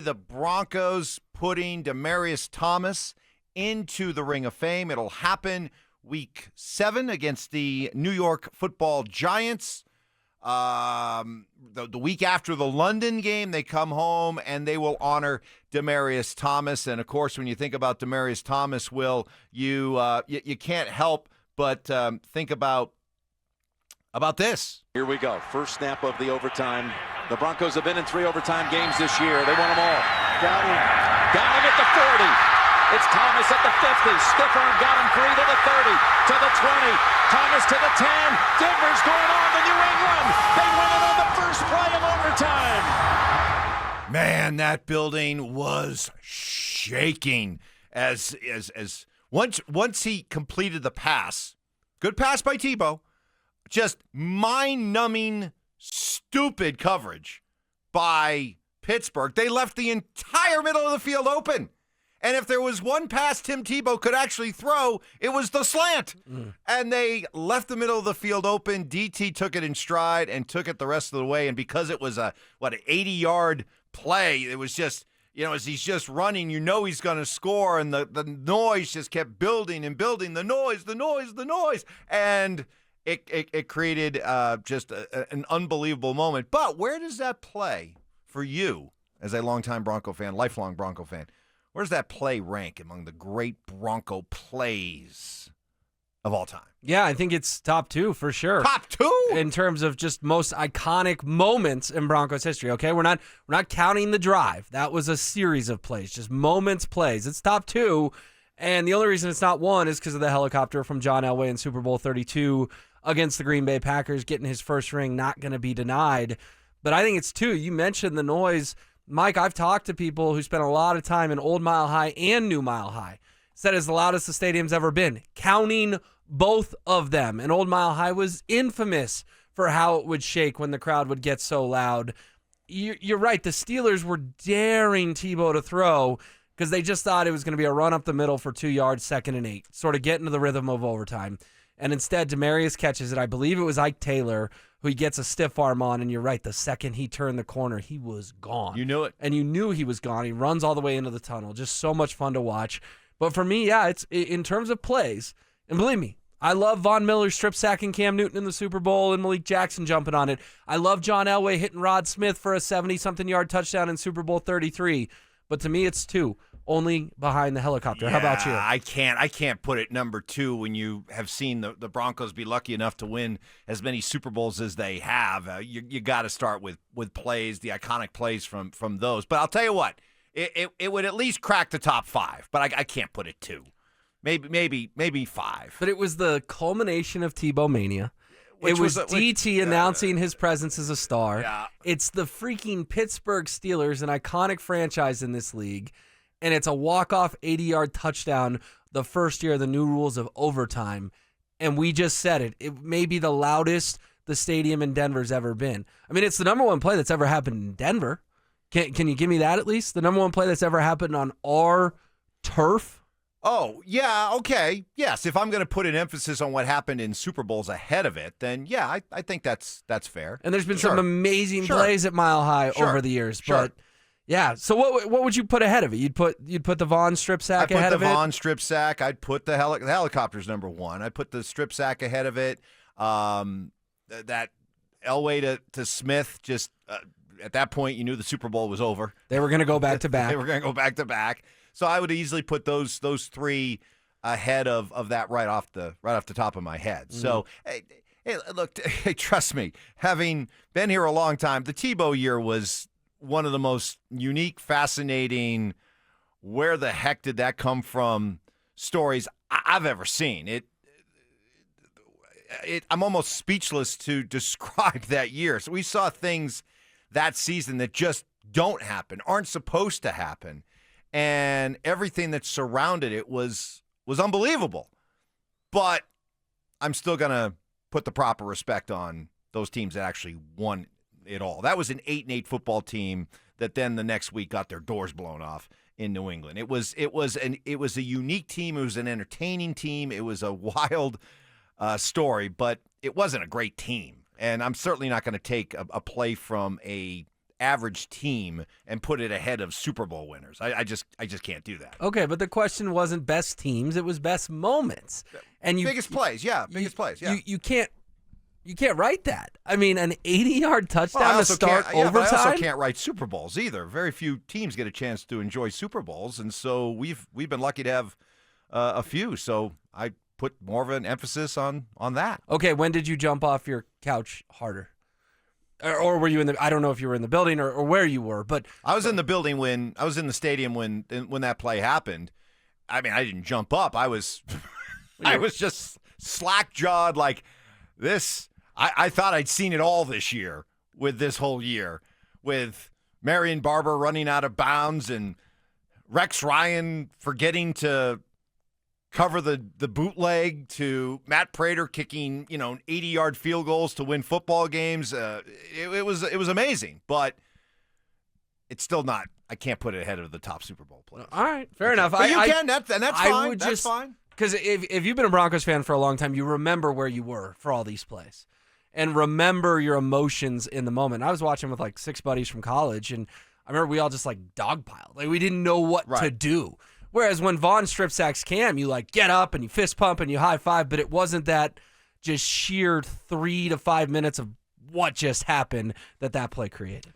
The Broncos putting Demaryius Thomas into the Ring of Fame. It'll happen week 7 against the New York Football Giants. The week after the London game, they come home and they will honor Demaryius Thomas. And, of course, when you think about Demaryius Thomas, Will, you can't help but think about this. Here we go. First snap of the overtime. The Broncos have been in 3 overtime games this year. They won them all. Got him at the 40. It's Thomas at the 50. Stiff arm got him free to the 30, to the 20. Thomas to the 10. Denver's going on the New England. They win it on the first play of overtime. Man, that building was shaking as once he completed the pass. Good pass by Tebow. Just mind-numbing, stupid coverage by Pittsburgh. They left the entire middle of the field open. And if there was one pass Tim Tebow could actually throw, it was the slant. And they left the middle of the field open. DT took it in stride and took it the rest of the way. And because it was an 80-yard play, it was just, as he's just running, he's going to score. And the noise just kept building and building. The noise. And it created just an unbelievable moment. But where does that play for you as a longtime Bronco fan, lifelong Bronco fan? Where does that play rank among the great Bronco plays of all time? Yeah, I think it's top 2 for sure. Top 2? In terms of just most iconic moments in Broncos history, okay? We're not counting the drive. That was a series of plays, just plays. It's top 2, and the only reason it's not 1 is because of the helicopter from John Elway in Super Bowl 32 against the Green Bay Packers, getting his first ring, not going to be denied. But I think it's 2. You mentioned the noise. Mike, I've talked to people who spent a lot of time in Old Mile High and New Mile High. Said it's the loudest the stadium's ever been, counting both of them. And Old Mile High was infamous for how it would shake when the crowd would get so loud. You're right. The Steelers were daring Tebow to throw because they just thought it was going to be a run up the middle for 2 yards, 2nd and 8, sort of get into the rhythm of overtime. And instead, Demaryius catches it. I believe it was Ike Taylor who he gets a stiff arm on. And you're right, the second he turned the corner, he was gone. You knew it. And you knew he was gone. He runs all the way into the tunnel. Just so much fun to watch. But for me, yeah, it's in terms of plays. And believe me, I love Von Miller strip sacking Cam Newton in the Super Bowl and Malik Jackson jumping on it. I love John Elway hitting Rod Smith for a 70-something yard touchdown in Super Bowl 33. But to me, it's 2. Only behind the helicopter. Yeah, how about you? I can't put it number 2 when you have seen the Broncos be lucky enough to win as many Super Bowls as they have. You got to start with plays, the iconic plays from those. But I'll tell you what, it would at least crack the top 5. But I can't put it 2, maybe 5. But it was the culmination of Tebow mania. Which it was was DT announcing his presence as a star. Yeah. It's the freaking Pittsburgh Steelers, an iconic franchise in this league. And it's a walk-off 80-yard touchdown the first year of the new rules of overtime. And we just said it. It may be the loudest the stadium in Denver's ever been. I mean, it's the number 1 play that's ever happened in Denver. Can you give me that at least? The number 1 play that's ever happened on our turf? Oh, yeah, okay. Yes, if I'm going to put an emphasis on what happened in Super Bowls ahead of it, then yeah, I think that's fair. And there's been some amazing plays at Mile High over the years. But yeah, so what would you put ahead of it? You'd put the Vaughn strip sack ahead of it? I'd put the Vaughn strip sack. I'd put the helicopters number 1. I'd put the strip sack ahead of it. That Elway to Smith, just at that point, you knew the Super Bowl was over. They were going to go back to back. They were going to go back to back. So I would easily put those 3 ahead of that right off the top of my head. So hey, look, trust me, having been here a long time, the Tebow year was one of the most unique, fascinating, where the heck did that come from stories I've ever seen. I'm almost speechless to describe that year. So we saw things that season that just don't happen, aren't supposed to happen. And everything that surrounded it was unbelievable. But I'm still going to put the proper respect on those teams that actually won it all. That was an 8-8 football team that then the next week got their doors blown off in New England. It was a unique team. It was an entertaining team. It was a wild story, but it wasn't a great team. And I'm certainly not going to take a play from a average team and put it ahead of Super Bowl winners. I just can't do that. Okay, but the question wasn't best teams; it was best moments. And Biggest plays. Yeah. You can't write that. I mean, an 80-yard touchdown to start But I overtime. also can't write Super Bowls either. Very few teams get a chance to enjoy Super Bowls, and so we've been lucky to have a few. So I put more of an emphasis on that. Okay, when did you jump off your couch harder? Or were you in the? I don't know if you were in the building or where you were, but I was in the building when I was in the stadium when that play happened. I mean, I didn't jump up. I was I was just slack-jawed like this. I thought I'd seen it all this year with this whole year, with Marion Barber running out of bounds and Rex Ryan forgetting to cover the bootleg, to Matt Prater kicking 80-yard field goals to win football games. It was amazing, but it's still not. I can't put it ahead of the top Super Bowl players. all right, fair enough. But you can. That's fine. That's fine. Because if you've been a Broncos fan for a long time, you remember where you were for all these plays and remember your emotions in the moment. I was watching with like 6 buddies from college, and I remember we all just like dogpiled. Like we didn't know what to do. Whereas when Vaughn strip sacks Cam, you like get up and you fist pump and you high five, but it wasn't that just sheer 3 to 5 minutes of what just happened that play created.